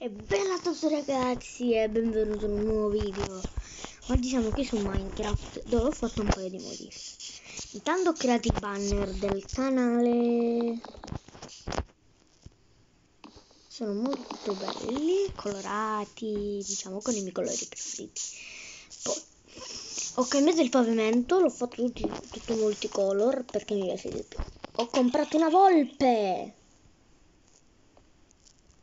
E bella a tutti ragazzi e benvenuti in un nuovo video. Oggi siamo qui su Minecraft dove ho fatto un paio di modifiche. Intanto ho creato i banner del canale. Sono molto belli, colorati, diciamo con i miei colori preferiti. Poi ho cambiato il pavimento, l'ho fatto tutto multicolor perché mi piace di più. Ho comprato una volpe!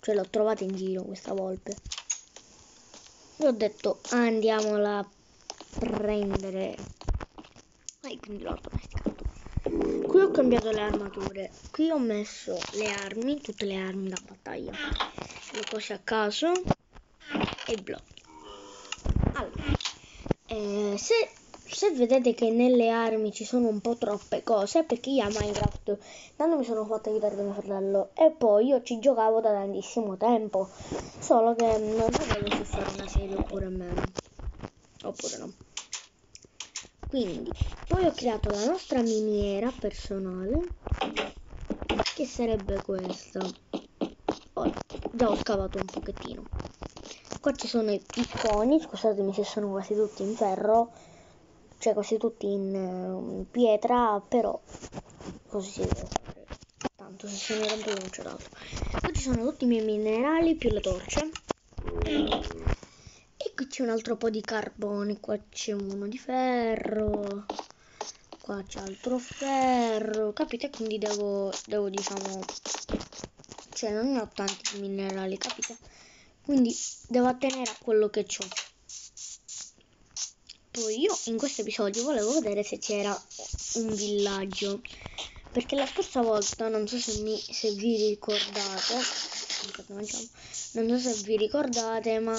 Cioè l'ho trovata in giro questa volpe. E ho detto andiamola a prendere. E quindi l'ho domesticato. Qui ho cambiato le armature. Qui ho messo le armi, tutte le armi da battaglia. Le cose a caso e i blocchi. Allora, se vedete che nelle armi ci sono un po' troppe cose, perché io a Minecraft tanto mi sono fatto aiutare da mio fratello e poi io ci giocavo da tantissimo tempo, solo che non sapevo se fare una serie oppure meno, oppure no. Quindi poi ho creato la nostra miniera personale, che sarebbe questa. Già ho scavato un pochettino. Qua ci sono i picconi, scusatemi se sono quasi tutti in ferro, cioè quasi tutti in pietra, però così si deve fare. Tanto se se ne rompe non c'è altro. Qua ci sono tutti i miei minerali più le torce. E qui c'è un altro po' di carbone, qua c'è uno di ferro, qua c'è altro ferro, capite? Quindi devo diciamo, cioè non ne ho tanti minerali, capite? Quindi devo attenere a quello che ho. Poi io in questo episodio volevo vedere se c'era un villaggio, perché la scorsa volta, non so se vi ricordate, non so se vi ricordate, ma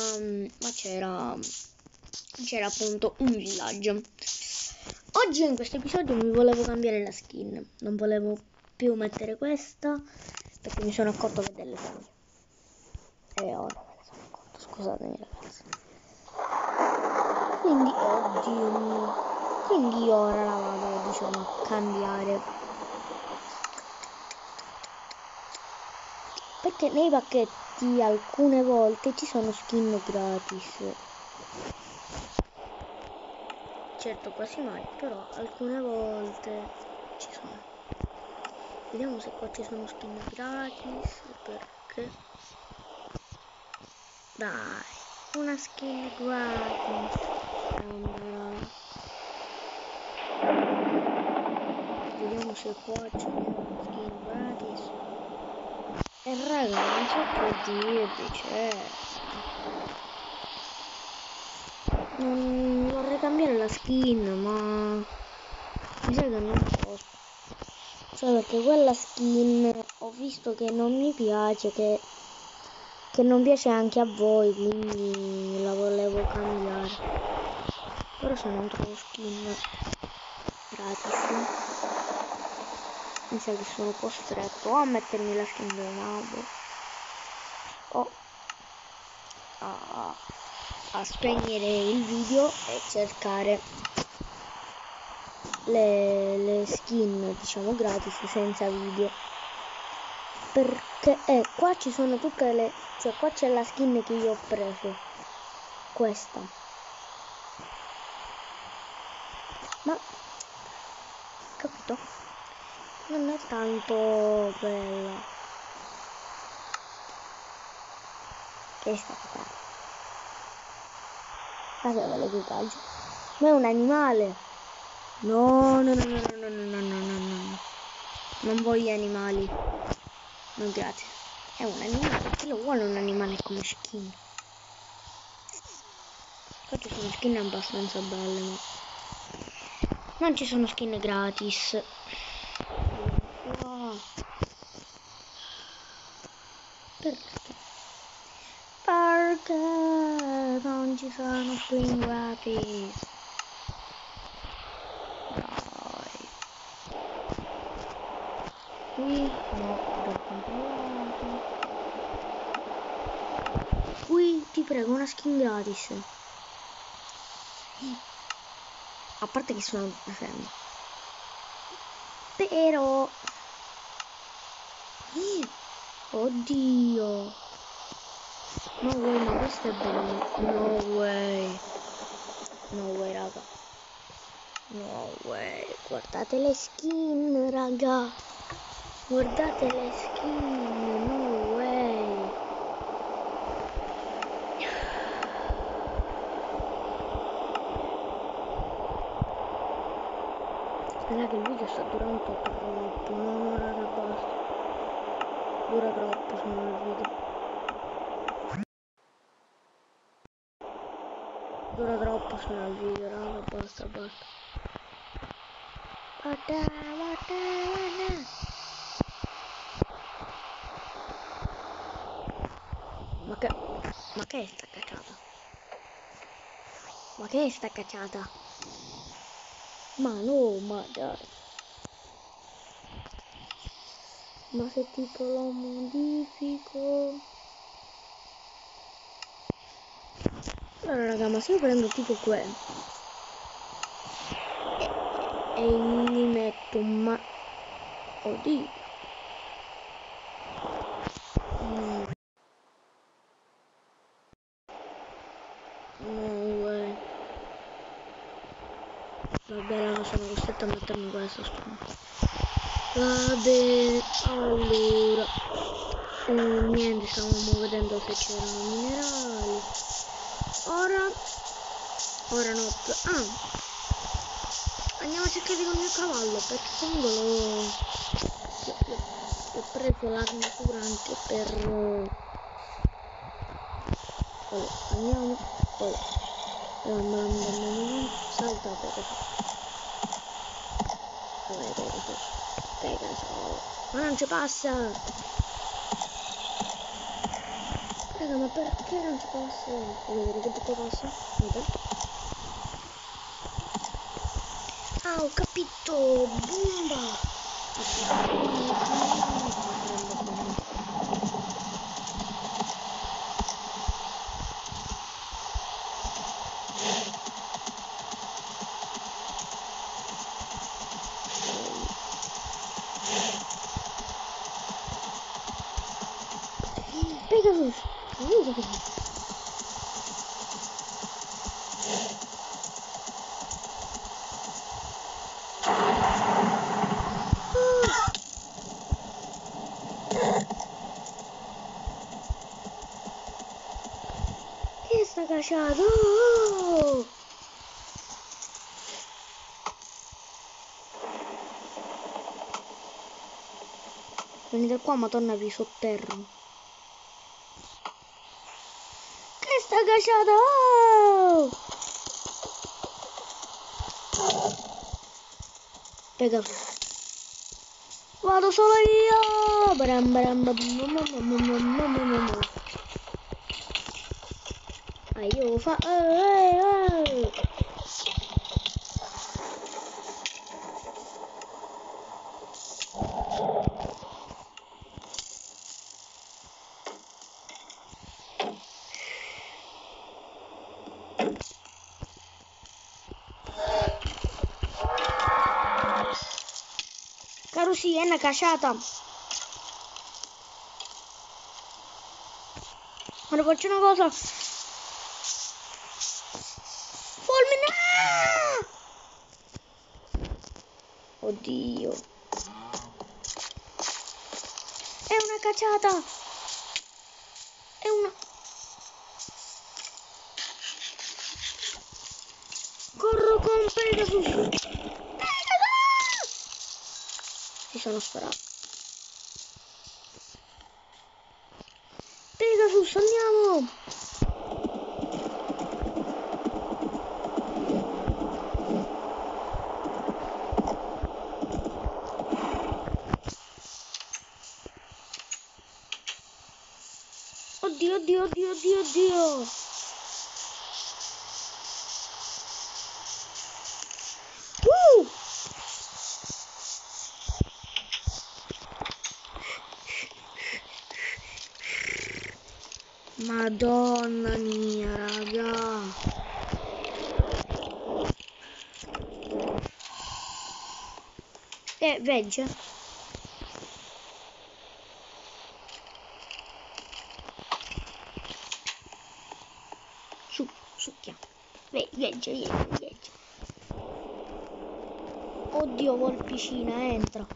c'era appunto un villaggio. Oggi in questo episodio mi volevo cambiare la skin, non volevo più mettere questa, perché mi sono accorto che delle foglie. E ora me ne sono accorto, scusatemi ragazzi. Quindi ora la vado, diciamo, a cambiare. Perché nei pacchetti alcune volte ci sono skin gratis. Certo quasi mai, però alcune volte ci sono. Vediamo se qua ci sono skin gratis, perché... Dai, una skin gratis. Vediamo se qua c'è una skin gratis. E raga, non so che dirvi, cioè... Non vorrei cambiare la skin, ma... mi sa che non posso. Cioè perché quella skin ho visto che non mi piace, che non piace anche a voi, quindi la volevo cambiare. Però se non trovo skin gratis mi sa che sono costretto o a mettermi la skin del nabo o a spegnere il video e cercare le skin, diciamo, gratis senza video, perché qua ci sono tutte le, cioè qua c'è la skin che io ho preso, questa, ma capito, non è tanto bella. Che è stata cara, guarda l'equipaggio, ma è un animale. No, non voglio animali, non grazie, è un animale, chi lo vuole un animale come skin? Qua ci sono skin abbastanza belle, ma non ci sono skin gratis. Wow. Perché non ci sono skin gratis? Qui no, l'ho comprato. Qui ti prego una skin gratis. A parte che sono fermo. Però oddio. No way, ma questo è bellissimo. No way. No way, raga. No way. Guardate le skin, raga. Guardate le skin. No way. Raga, il video sta durando troppo. No, raga, basta. Dura troppo, se no il video. Dura troppo, se no il video, raga, basta. Basta. Ma che è sta cacciata? Ma che è sta cacciata? Ma no, ma dai. Ma se tipo lo modifico... Allora raga, ma se io prendo tipo quello e gli metto un ma... Oddio. No way. Vabbè raga, sono costretto a mettermi questo, scusa. Va bene, allora niente, stavamo vedendo se c'erano minerali. Ora no, andiamo a cercare con il mio cavallo, perché comunque ho preso l'armatura anche per allora, andiamo, saltate Pegasus, ma non ci passa. Raga, ma perché non ci passa? Voglio vedere che tipo passa. Ah, ho capito, bomba. Pegasus, che sta cacciato? Oh! Venite qua, madonna, vi sotterro. Che sta cacciato? Oh! Pegasus. Vado solo io! Io fa... Caro sì, è una cacciata. Ora faccio una cosa. Fulmina! Oddio. È una cacciata. È una... Corro con Pegasus. Pegasus! Si sono sparato. Pegasus, andiamo! Oddio. Madonna mia, raga. Veggia. succhia. Vieggia. Oddio, volpicina, entra.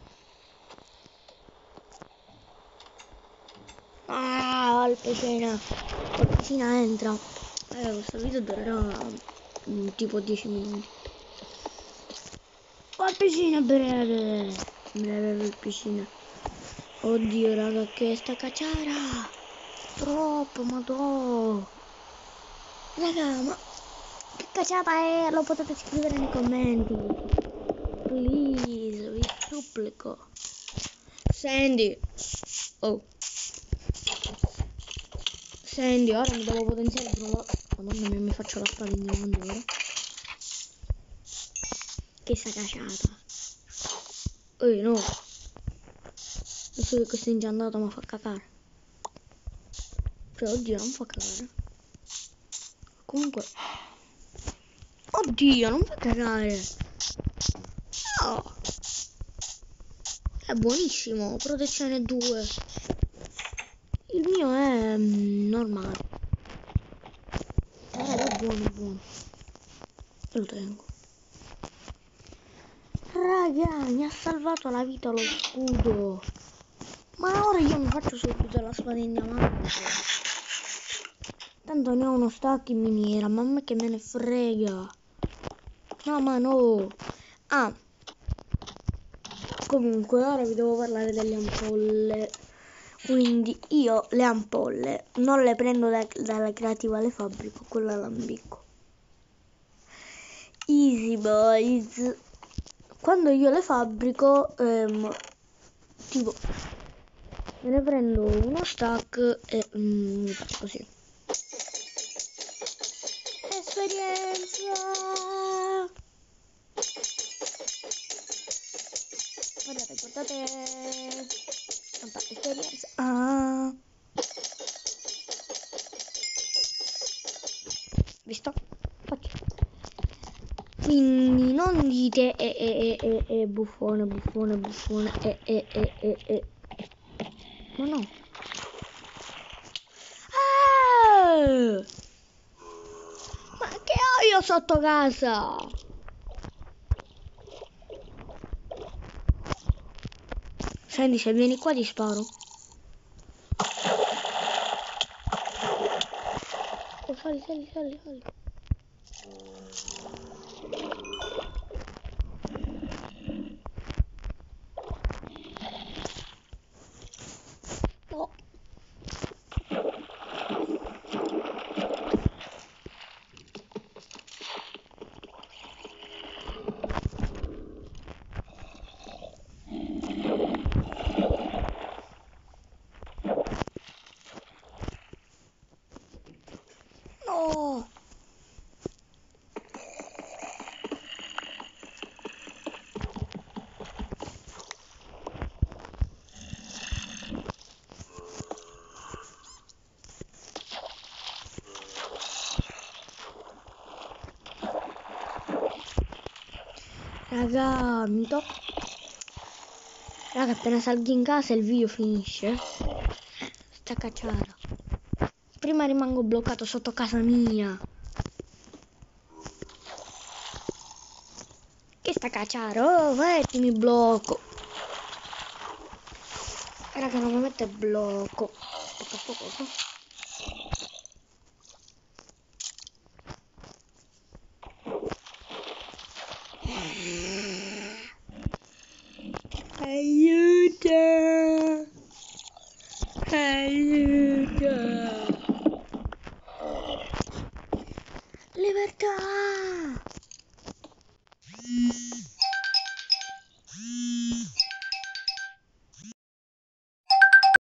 Ah, volpicina, entra. Questo video durerà tipo 10 minuti. Volpicina, breve volpicina. Oddio, raga, che sta cacciara. Troppo, madò. Raga, ma che cacciata è? Lo potete scrivere nei commenti. Please, vi supplico. Sandy. Oh. Sandy, ora mi devo potenziare per una... Madonna mia, mi faccio la spada in diamante ora. Che sta cacciata. No. Adesso che questo ingiandato mi fa cacare. Cioè, oddio, non fa cacare. Comunque... Oddio, non fa cacare. Oh. È buonissimo. Protezione 2. Il mio è normale. È buono. Lo tengo. Raga, mi ha salvato la vita lo scudo. Ma ora io mi faccio subito la spada in diamante. Tanto ne ho uno stack in miniera, ma a me che me ne frega. No, ma no. Ah. Comunque, ora vi devo parlare delle ampolle. Quindi io le ampolle non le prendo dalla creativa, le fabbrico, quella all'ambicco. Easy boys. Quando io le fabbrico, tipo, me ne prendo uno stack e mi faccio così. Esperienza! Guardate. Tanta esperienza. Ah. Visto? Faccio. Quindi non dite buffone. Ma no. Ah! Ma che ho io sotto casa? Sandy, se vieni qua ti sparo. Oh, sali. No. No. Raga, Raga, appena salgo in casa il video finisce. Sta cacciara. Prima rimango bloccato sotto casa mia. Che sta cacciara? Oh, vedi, mi blocco. Raga, non mi mette blocco. Poco. Aiuto! Libertà!